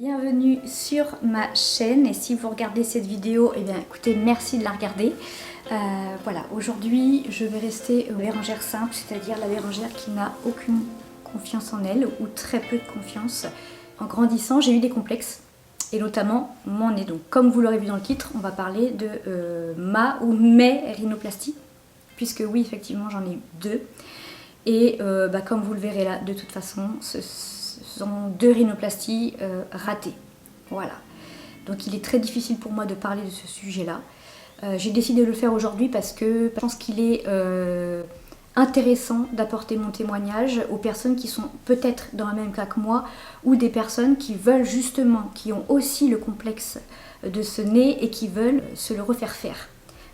Bienvenue sur ma chaîne et si vous regardez cette vidéo, eh bien écoutez, merci de la regarder. Voilà, aujourd'hui je vais rester bérengère simple, c'est-à-dire la bérengère qui n'a aucune confiance en elle ou très peu de confiance. En grandissant, j'ai eu des complexes et notamment mon nez. Donc comme vous l'aurez vu dans le titre, on va parler de ma ou mes rhinoplasties, puisque oui, effectivement j'en ai eu deux. Et comme vous le verrez là, de toute façon, ce sont deux rhinoplasties ratées. Voilà. Donc il est très difficile pour moi de parler de ce sujet-là. J'ai décidé de le faire aujourd'hui parce que je pense qu'il est intéressant d'apporter mon témoignage aux personnes qui sont peut-être dans le même cas que moi ou des personnes qui veulent justement, qui ont aussi le complexe de ce nez et qui veulent se le refaire faire.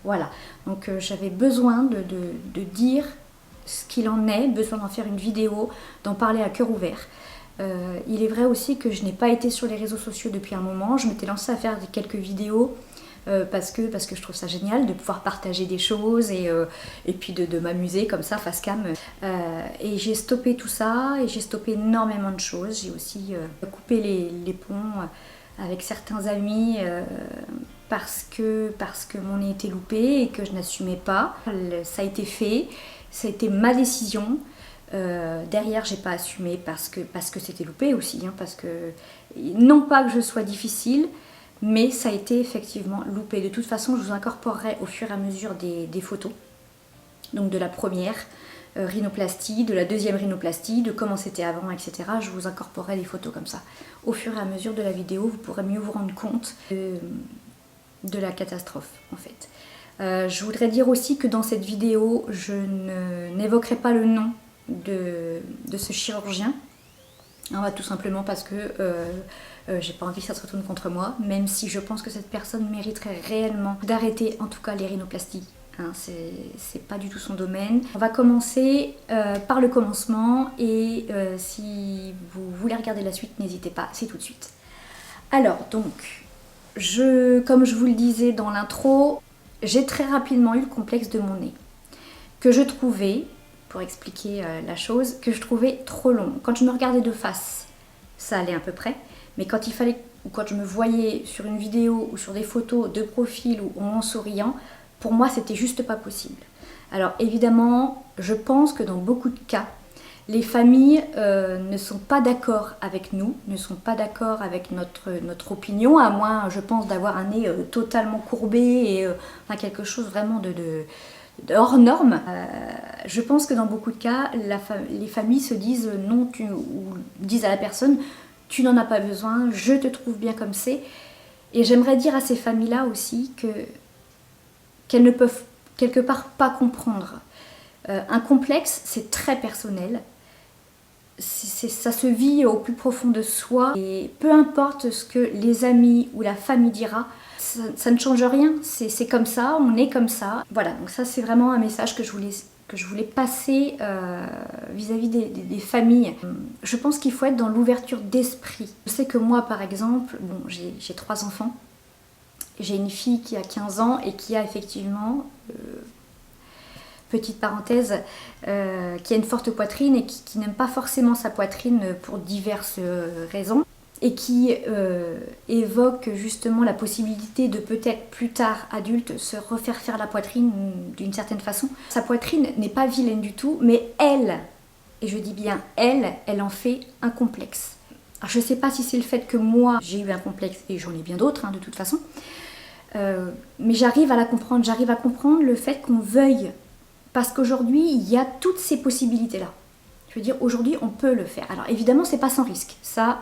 Voilà. Donc j'avais besoin de dire ce qu'il en est, besoin d'en faire une vidéo, d'en parler à cœur ouvert. Il est vrai aussi que je n'ai pas été sur les réseaux sociaux depuis un moment. Je m'étais lancée à faire quelques vidéos parce que je trouve ça génial de pouvoir partager des choses et puis de m'amuser comme ça face cam. Et j'ai stoppé tout ça et j'ai stoppé énormément de choses. J'ai aussi coupé les ponts avec certains amis parce que mon nez était loupé et que je n'assumais pas. Ça a été fait, ça a été ma décision. Derrière j'ai pas assumé parce que c'était loupé aussi, hein, parce que non pas que je sois difficile, mais ça a été effectivement loupé. De toute façon je vous incorporerai au fur et à mesure des photos, donc de la première rhinoplastie, de la deuxième rhinoplastie, de comment c'était avant, etc. Je vous incorporerai des photos comme ça. Au fur et à mesure de la vidéo, vous pourrez mieux vous rendre compte de la catastrophe en fait. Je voudrais dire aussi que dans cette vidéo je n'évoquerai pas le nom de ce chirurgien, tout simplement parce que j'ai pas envie que ça se retourne contre moi, même si je pense que cette personne mériterait réellement d'arrêter en tout cas les rhinoplasties, hein, c'est pas du tout son domaine. On va commencer par le commencement et si vous voulez regarder la suite, n'hésitez pas, c'est tout de suite. Alors donc, comme je vous le disais dans l'intro, j'ai très rapidement eu le complexe de mon nez, que je trouvais, pour expliquer la chose, que je trouvais trop long. Quand je me regardais de face, ça allait à peu près, mais quand il fallait, ou quand je me voyais sur une vidéo ou sur des photos de profil ou en souriant, pour moi c'était juste pas possible. Alors évidemment, je pense que dans beaucoup de cas, les familles ne sont pas d'accord avec nous, ne sont pas d'accord avec notre opinion, à moins, je pense, d'avoir un nez totalement courbé et quelque chose vraiment hors norme. Je pense que dans beaucoup de cas, les familles se disent non, ou disent à la personne tu n'en as pas besoin, je te trouve bien comme c'est. Et j'aimerais dire à ces familles-là aussi qu'elles ne peuvent quelque part pas comprendre. Un complexe, c'est très personnel. Ça se vit au plus profond de soi. Et peu importe ce que les amis ou la famille dira, ça ne change rien, c'est comme ça, on est comme ça. Voilà, donc ça c'est vraiment un message que je voulais passer vis-à-vis des familles. Je pense qu'il faut être dans l'ouverture d'esprit. Je sais que moi par exemple, bon, j'ai 3 enfants, j'ai une fille qui a 15 ans et qui a effectivement, petite parenthèse, qui a une forte poitrine et qui n'aime pas forcément sa poitrine pour diverses raisons. Et qui évoque justement la possibilité de peut-être plus tard adulte se refaire faire la poitrine d'une certaine façon. Sa poitrine n'est pas vilaine du tout, mais elle, et je dis bien elle en fait un complexe. Alors je ne sais pas si c'est le fait que moi j'ai eu un complexe, et j'en ai bien d'autres de toute façon, mais j'arrive à la comprendre, j'arrive à comprendre le fait qu'on veuille, parce qu'aujourd'hui il y a toutes ces possibilités-là. Je veux dire, aujourd'hui on peut le faire. Alors évidemment c'est pas sans risque, ça...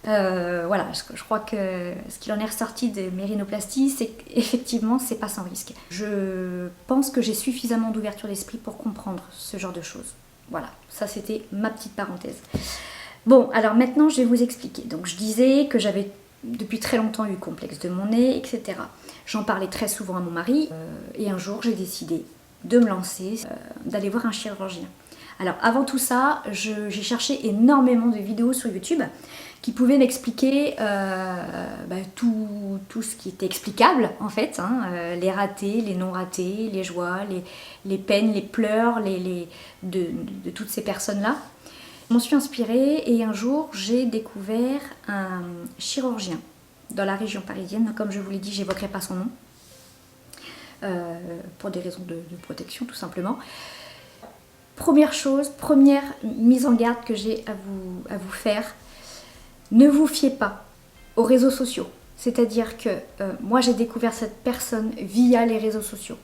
voilà, je crois que ce qu'il en est ressorti de mes rhinoplasties, c'est qu'effectivement, c'est pas sans risque. Je pense que j'ai suffisamment d'ouverture d'esprit pour comprendre ce genre de choses. Voilà, ça c'était ma petite parenthèse. Bon, alors maintenant je vais vous expliquer. Donc je disais que j'avais depuis très longtemps eu le complexe de mon nez, etc. J'en parlais très souvent à mon mari et un jour j'ai décidé de me lancer, d'aller voir un chirurgien. Alors avant tout ça, j'ai cherché énormément de vidéos sur YouTube qui pouvaient m'expliquer tout ce qui était explicable en fait, les ratés, les non ratés, les joies, les peines, les pleurs de toutes ces personnes-là. Je m'en suis inspirée et un jour j'ai découvert un chirurgien dans la région parisienne. Comme je vous l'ai dit, j'évoquerai pas son nom pour des raisons de protection tout simplement. Première chose, première mise en garde que j'ai à vous faire, ne vous fiez pas aux réseaux sociaux. C'est-à-dire que moi j'ai découvert cette personne via les réseaux sociaux.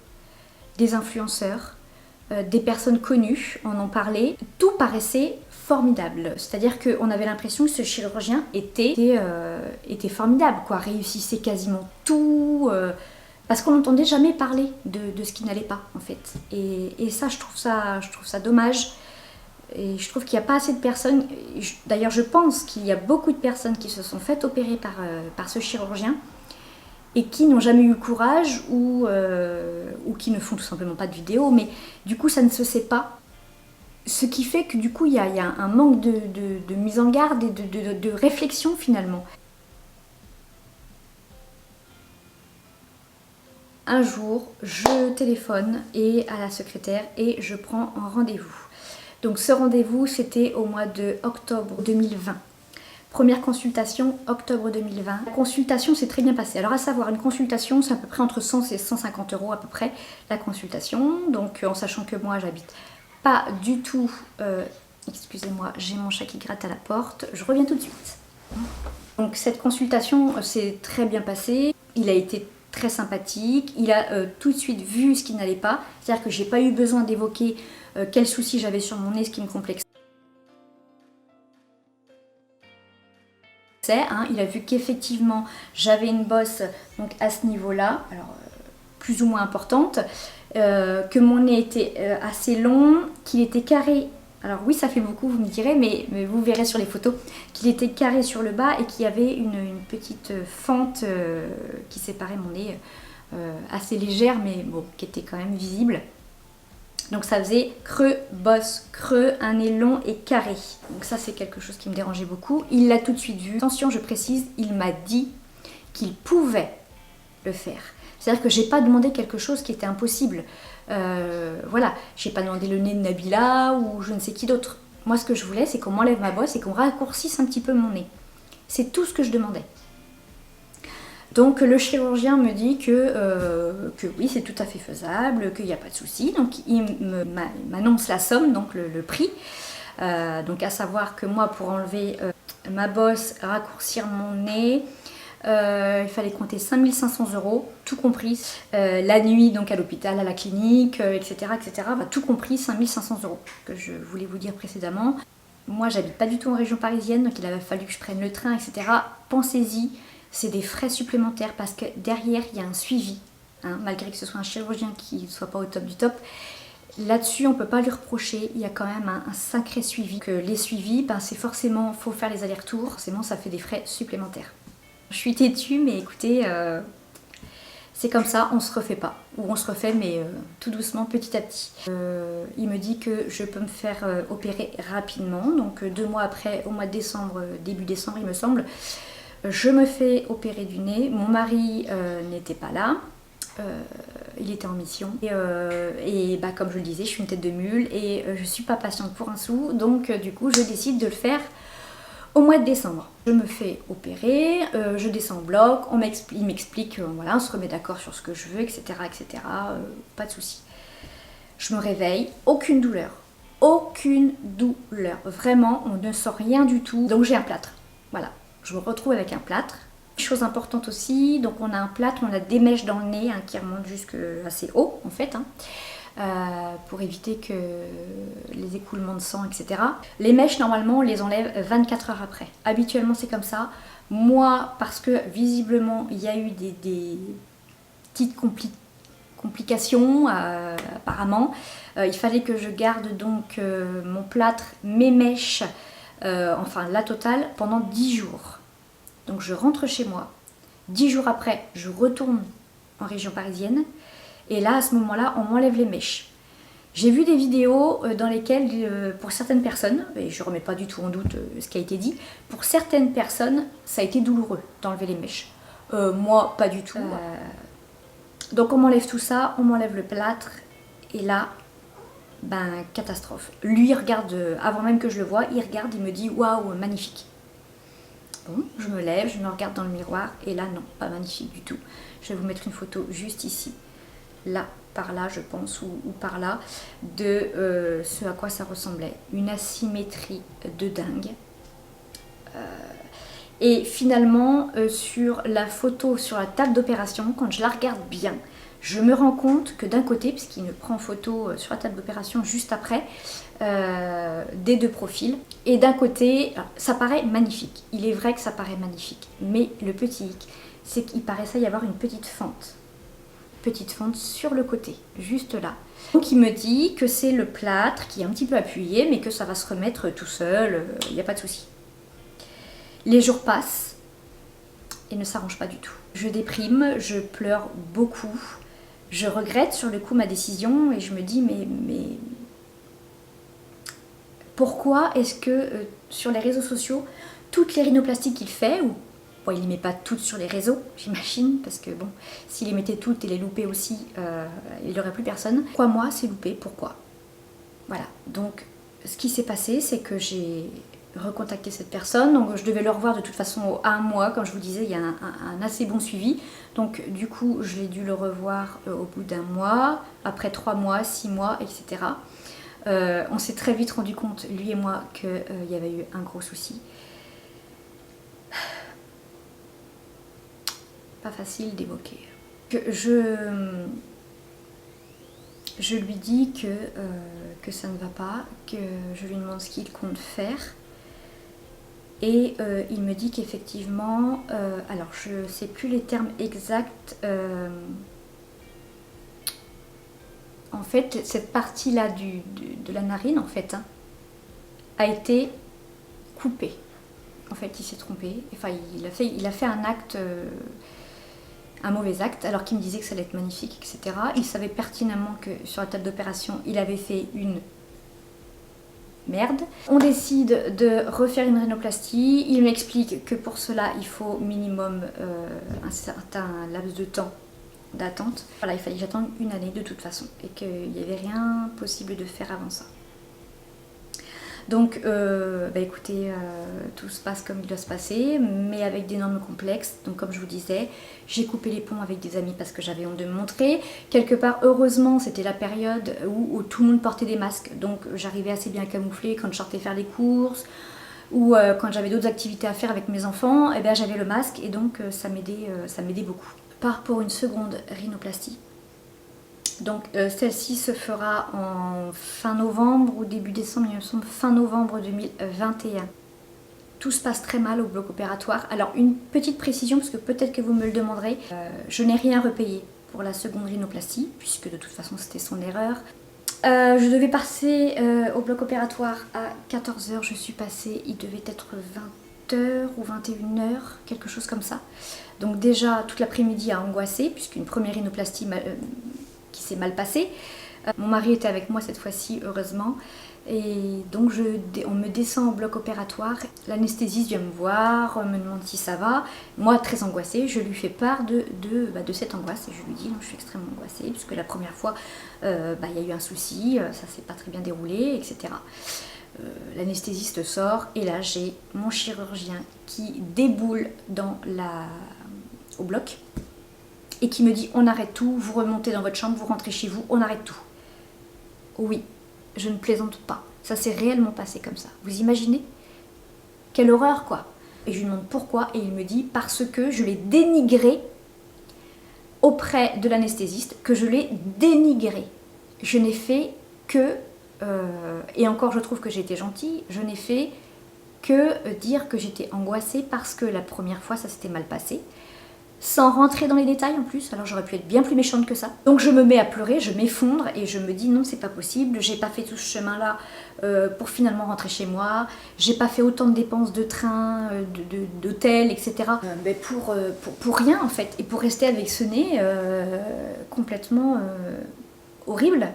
Des influenceurs, des personnes connues en ont parlé. Tout paraissait formidable. C'est-à-dire qu'on avait l'impression que ce chirurgien était formidable, quoi. Réussissait quasiment tout. Parce qu'on n'entendait jamais parler de ce qui n'allait pas, en fait. Et ça, je trouve ça dommage. Et je trouve qu'il n'y a pas assez de personnes. D'ailleurs, je pense qu'il y a beaucoup de personnes qui se sont faites opérer par ce chirurgien et qui n'ont jamais eu courage ou qui ne font tout simplement pas de vidéos. Mais du coup, ça ne se sait pas. Ce qui fait que du coup, il y a un manque de mise en garde et de réflexion finalement. Un jour, je téléphone à la secrétaire et je prends un rendez-vous. Donc ce rendez-vous, c'était au mois de octobre 2020. Première consultation, octobre 2020. La consultation s'est très bien passée. Alors à savoir, une consultation, c'est à peu près entre 100 et 150 € à peu près la consultation. Donc en sachant que moi, j'habite pas du tout... excusez-moi, j'ai mon chat qui gratte à la porte. Je reviens tout de suite. Donc cette consultation s'est très bien passée. Il a été très sympathique. Il a tout de suite vu ce qui n'allait pas. C'est-à-dire que j'ai pas eu besoin d'évoquer quel souci j'avais sur mon nez, ce qui me complexait. Il a vu qu'effectivement j'avais une bosse donc à ce niveau-là, alors plus ou moins importante, que mon nez était assez long, qu'il était carré. Alors oui, ça fait beaucoup, vous me direz, mais vous verrez sur les photos qu'il était carré sur le bas et qu'il y avait une petite fente qui séparait mon nez, assez légère, mais bon, qui était quand même visible. Donc ça faisait creux, bosse, creux, un nez long et carré. Donc ça c'est quelque chose qui me dérangeait beaucoup. Il l'a tout de suite vu. Attention, je précise, il m'a dit qu'il pouvait le faire. C'est-à-dire que j'ai pas demandé quelque chose qui était impossible. Voilà, j'ai pas demandé le nez de Nabila ou je ne sais qui d'autre. Moi ce que je voulais c'est qu'on m'enlève ma bosse et qu'on raccourcisse un petit peu mon nez. C'est tout ce que je demandais. Donc le chirurgien me dit que oui, c'est tout à fait faisable, qu'il n'y a pas de souci. Donc il m'annonce la somme, donc le prix. Donc à savoir que moi, pour enlever ma bosse, raccourcir mon nez, il fallait compter 5 500 €, tout compris. La nuit donc à l'hôpital, à la clinique, etc. Bah, tout compris, 5 500 € que je voulais vous dire précédemment. Moi, j'habite pas du tout en région parisienne, donc il avait fallu que je prenne le train, etc. Pensez-y. C'est des frais supplémentaires parce que derrière il y a un suivi, hein, malgré que ce soit un chirurgien qui ne soit pas au top du top. Là-dessus on ne peut pas lui reprocher, il y a quand même un sacré suivi. Que les suivis, ben, c'est forcément, faut faire les allers-retours, forcément ça fait des frais supplémentaires. Je suis têtue mais écoutez, c'est comme ça, on se refait pas. Ou on se refait mais tout doucement, petit à petit. Il me dit que je peux me faire opérer rapidement, donc 2 mois après, au mois de décembre, début décembre il me semble. Je me fais opérer du nez, mon mari n'était pas là, il était en mission. Et bah, comme je le disais, je suis une tête de mule et je suis pas patiente pour un sou, donc du coup je décide de le faire au mois de décembre. Je me fais opérer, je descends au bloc, il m'explique, voilà, on se remet d'accord sur ce que je veux, etc. etc. Pas de souci. Je me réveille, aucune douleur, vraiment on ne sent rien du tout, donc j'ai un plâtre, voilà. Je me retrouve avec un plâtre. Chose importante aussi, donc on a un plâtre, on a des mèches dans le nez hein, qui remontent jusque assez haut en fait, hein, pour éviter que les écoulements de sang, etc. Les mèches normalement on les enlève 24 heures après. Habituellement c'est comme ça. Moi, parce que visiblement il y a eu des petites complications apparemment, il fallait que je garde donc mon plâtre, mes mèches, enfin la totale, pendant 10 jours. Donc je rentre chez moi. 10 jours après, je retourne en région parisienne. Et là, à ce moment-là, on m'enlève les mèches. J'ai vu des vidéos dans lesquelles, pour certaines personnes, et je ne remets pas du tout en doute ce qui a été dit, pour certaines personnes, ça a été douloureux d'enlever les mèches. Moi, pas du tout. Donc on m'enlève tout ça, on m'enlève le plâtre. Et là, ben catastrophe. Lui il regarde, avant même que je le voie, il regarde, il me dit waouh, magnifique. Bon, je me lève, je me regarde dans le miroir et là non, pas magnifique du tout. Je vais vous mettre une photo juste ici, là, par là je pense, ou par là, de ce à quoi ça ressemblait. Une asymétrie de dingue. Et finalement, sur la photo, sur la table d'opération, quand je la regarde bien, je me rends compte que d'un côté, puisqu'il me prend photo sur la table d'opération juste après, des deux profils, et d'un côté, ça paraît magnifique. Il est vrai que ça paraît magnifique, mais le petit hic, c'est qu'il paraissait y avoir une petite fente sur le côté, juste là. Donc il me dit que c'est le plâtre qui est un petit peu appuyé, mais que ça va se remettre tout seul, il n'y a pas de souci. Les jours passent et ne s'arrangent pas du tout. Je déprime, je pleure beaucoup, je regrette sur le coup ma décision et je me dis mais pourquoi est-ce que sur les réseaux sociaux, toutes les rhinoplasties qu'il fait, ou bon, il ne les met pas toutes sur les réseaux, j'imagine, parce que bon, s'il les mettait toutes et les loupait aussi, il n'y aurait plus personne. Pourquoi moi c'est loupé? Pourquoi? Voilà, donc ce qui s'est passé, c'est que j'ai recontacté cette personne, donc je devais le revoir de toute façon à un mois, comme je vous disais, il y a un assez bon suivi, donc du coup je l'ai dû le revoir au bout d'un mois, après 3 mois, 6 mois, etc. On s'est très vite rendu compte, lui et moi, qu'il y avait eu un gros souci. Pas facile d'évoquer. Je lui dis que ça ne va pas, que je lui demande ce qu'il compte faire. Et il me dit qu'effectivement, alors je ne sais plus les termes exacts, en fait cette partie-là de la narine en fait, hein, a été coupée. En fait il s'est trompé, enfin il a fait un acte, un mauvais acte, alors qu'il me disait que ça allait être magnifique, etc. Il savait pertinemment que sur la table d'opération il avait fait une merde. On décide de refaire une rhinoplastie. Il m'explique que pour cela, il faut minimum un certain laps de temps d'attente. Voilà, il fallait que j'attende une année de toute façon et qu'il n'y avait rien possible de faire avant ça. Donc, écoutez, tout se passe comme il doit se passer, mais avec d'énormes complexes. Donc, comme je vous disais, j'ai coupé les ponts avec des amis parce que j'avais honte de me montrer. Quelque part, heureusement, c'était la période où tout le monde portait des masques. Donc, j'arrivais assez bien camouflée quand je sortais faire des courses ou quand j'avais d'autres activités à faire avec mes enfants. Eh bien, j'avais le masque et donc ça m'aidait beaucoup. Part pour une seconde rhinoplastie. Donc celle-ci se fera en fin novembre ou début décembre, il me semble fin novembre 2021. Tout se passe très mal au bloc opératoire. Alors une petite précision, parce que peut-être que vous me le demanderez, je n'ai rien repayé pour la seconde rhinoplastie, puisque de toute façon c'était son erreur. Je devais passer au bloc opératoire à 14 h, je suis passée, il devait être 20 h ou 21 h, quelque chose comme ça. Donc déjà toute l'après-midi à angoisser, puisqu'une première rhinoplastie qui s'est mal passée. Mon mari était avec moi cette fois-ci, heureusement. Et donc on me descend au bloc opératoire. L'anesthésiste vient me voir, me demande si ça va. Moi, très angoissée, je lui fais part de cette angoisse. Et je lui dis, non, je suis extrêmement angoissée, puisque la première fois, il y a eu un souci, ça s'est pas très bien déroulé, etc. L'anesthésiste sort, et là, j'ai mon chirurgien qui déboule au bloc. Et qui me dit on arrête tout, vous remontez dans votre chambre, vous rentrez chez vous, on arrête tout. Oui, je ne plaisante pas. Ça s'est réellement passé comme ça. Vous imaginez? Quelle horreur quoi. Et je lui demande pourquoi et il me dit parce que je l'ai dénigré auprès de l'anesthésiste, que je l'ai dénigré. Je n'ai fait que, et encore je trouve que j'ai été gentille, je n'ai fait que dire que j'étais angoissée parce que la première fois ça s'était mal passé. Sans rentrer dans les détails en plus, alors j'aurais pu être bien plus méchante que ça. Donc je me mets à pleurer, je m'effondre et je me dis non c'est pas possible, j'ai pas fait tout ce chemin là pour finalement rentrer chez moi, j'ai pas fait autant de dépenses de train, d'hôtel, etc. Mais pour rien en fait, et pour rester avec ce nez complètement horrible.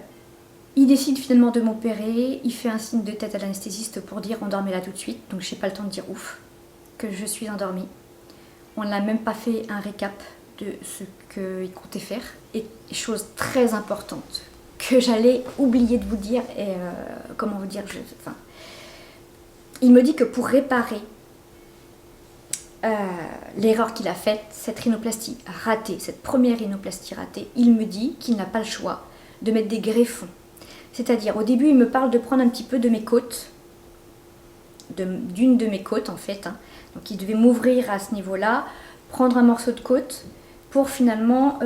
Il décide finalement de m'opérer, il fait un signe de tête à l'anesthésiste pour dire endormez-la tout de suite, donc j'ai pas le temps de dire ouf, que je suis endormie. On n'a même pas fait un récap de ce qu'il comptait faire. Et chose très importante, que j'allais oublier de vous dire. Et comment vous dire, il me dit que pour réparer l'erreur qu'il a faite, cette rhinoplastie ratée, cette première rhinoplastie ratée, il me dit qu'il n'a pas le choix de mettre des greffons. C'est-à-dire, au début, il me parle de prendre un petit peu de mes côtes, d'une de mes côtes en fait. Hein. Donc il devait m'ouvrir à ce niveau-là, prendre un morceau de côte pour finalement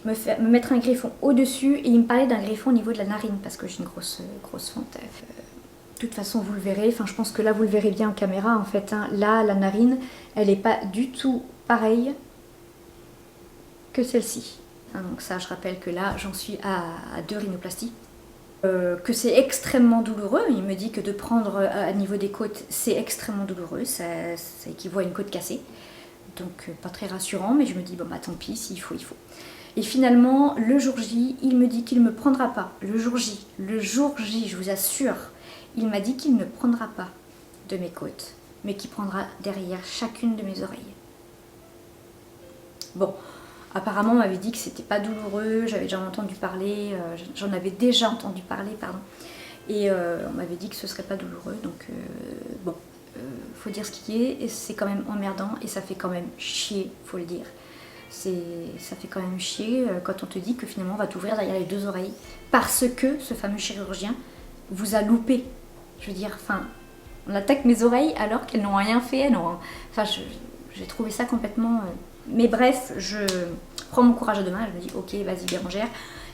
me mettre un greffon au-dessus. Et il me parlait d'un greffon au niveau de la narine parce que j'ai une grosse fente. De toute façon, vous le verrez. Enfin, je pense que là, vous le verrez bien en caméra en fait. Hein. Là, la narine, elle n'est pas du tout pareille que celle-ci. Hein, donc ça, je rappelle que là, j'en suis à 2 rhinoplasties. Que c'est extrêmement douloureux. Il me dit que de prendre à niveau des côtes, c'est extrêmement douloureux. Ça équivaut à une côte cassée. Donc pas très rassurant, mais je me dis, bon bah tant pis, s'il faut, il faut. Et finalement, le jour J, il me dit qu'il ne me prendra pas. Le jour J, je vous assure, il m'a dit qu'il ne prendra pas de mes côtes, mais qu'il prendra derrière chacune de mes oreilles. Bon. Apparemment, on m'avait dit que c'était pas douloureux, j'avais déjà entendu parler, j'en avais déjà entendu parler, pardon. Et on m'avait dit que ce serait pas douloureux, donc bon, faut dire ce qui est, et c'est quand même emmerdant, et ça fait quand même chier, faut le dire. Ça fait quand même chier quand on te dit que finalement on va t'ouvrir derrière les 2 oreilles, parce que ce fameux chirurgien vous a loupé. Je veux dire, enfin, on attaque mes oreilles alors qu'elles n'ont rien fait, enfin, j'ai trouvé ça complètement... Mais bref, je prends mon courage à deux mains, je me dis ok, vas-y Bérangère,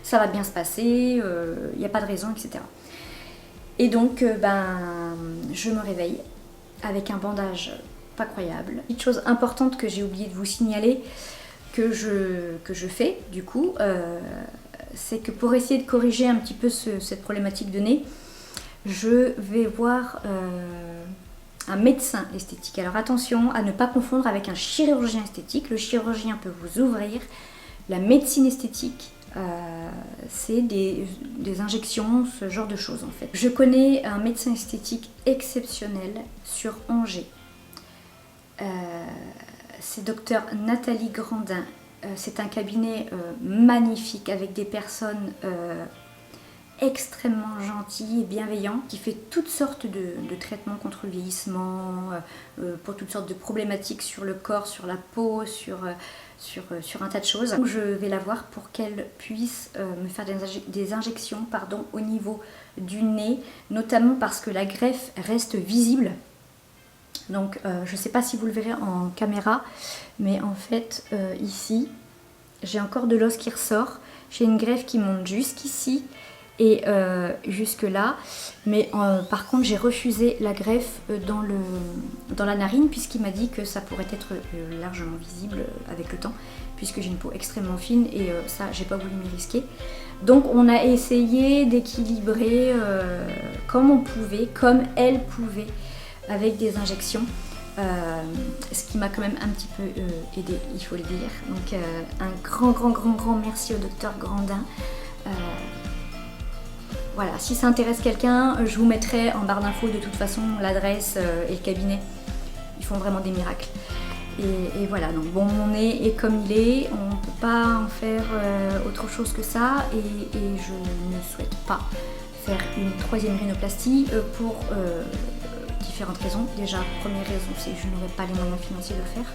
ça va bien se passer, il n'y a pas de raison, etc. Et donc, je me réveille avec un bandage pas croyable. Une chose importante que j'ai oublié de vous signaler, que je fais du coup, c'est que pour essayer de corriger un petit peu cette problématique de nez, je vais voir... un médecin esthétique. Alors attention à ne pas confondre avec un chirurgien esthétique. Le chirurgien peut vous ouvrir. La médecine esthétique, c'est des injections, ce genre de choses en fait. Je connais un médecin esthétique exceptionnel sur Angers. C'est docteur Nathalie Grandin. C'est un cabinet magnifique avec des personnes extrêmement gentil et bienveillant, qui fait toutes sortes de traitements contre le vieillissement, pour toutes sortes de problématiques sur le corps, sur la peau, sur un tas de choses. Donc je vais la voir pour qu'elle puisse me faire des injections au niveau du nez, notamment parce que la greffe reste visible. Donc je ne sais pas si vous le verrez en caméra, mais en fait ici, j'ai encore de l'os qui ressort. J'ai une greffe qui monte jusqu'ici et jusque là, mais par contre j'ai refusé la greffe dans la narine, puisqu'il m'a dit que ça pourrait être largement visible avec le temps, puisque j'ai une peau extrêmement fine et ça j'ai pas voulu m'y risquer. Donc on a essayé d'équilibrer comme on pouvait, comme elle pouvait, avec des injections, ce qui m'a quand même un petit peu aidé, il faut le dire. Donc un grand merci au docteur Grandin. Voilà, si ça intéresse quelqu'un, je vous mettrai en barre d'infos de toute façon l'adresse et le cabinet. Ils font vraiment des miracles. Et voilà, donc bon, mon nez est comme il est, on ne peut pas en faire autre chose que ça, et je ne souhaite pas faire une 3e rhinoplastie pour différentes raisons. Déjà, première raison, c'est que je n'aurai pas les moyens financiers de le faire.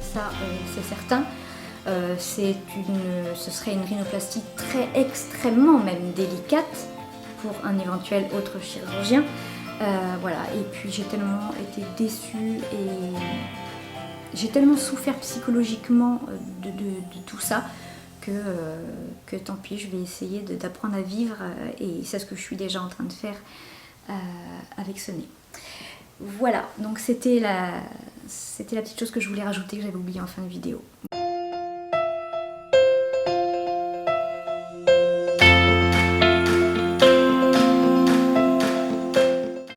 Ça, c'est certain. Ce serait une rhinoplastie extrêmement même délicate pour un éventuel autre chirurgien. Voilà, et puis j'ai tellement été déçue et j'ai tellement souffert psychologiquement de tout ça que tant pis, je vais essayer d'apprendre à vivre, et c'est ce que je suis déjà en train de faire avec ce nez. Voilà, donc c'était la petite chose que je voulais rajouter, que j'avais oublié en fin de vidéo.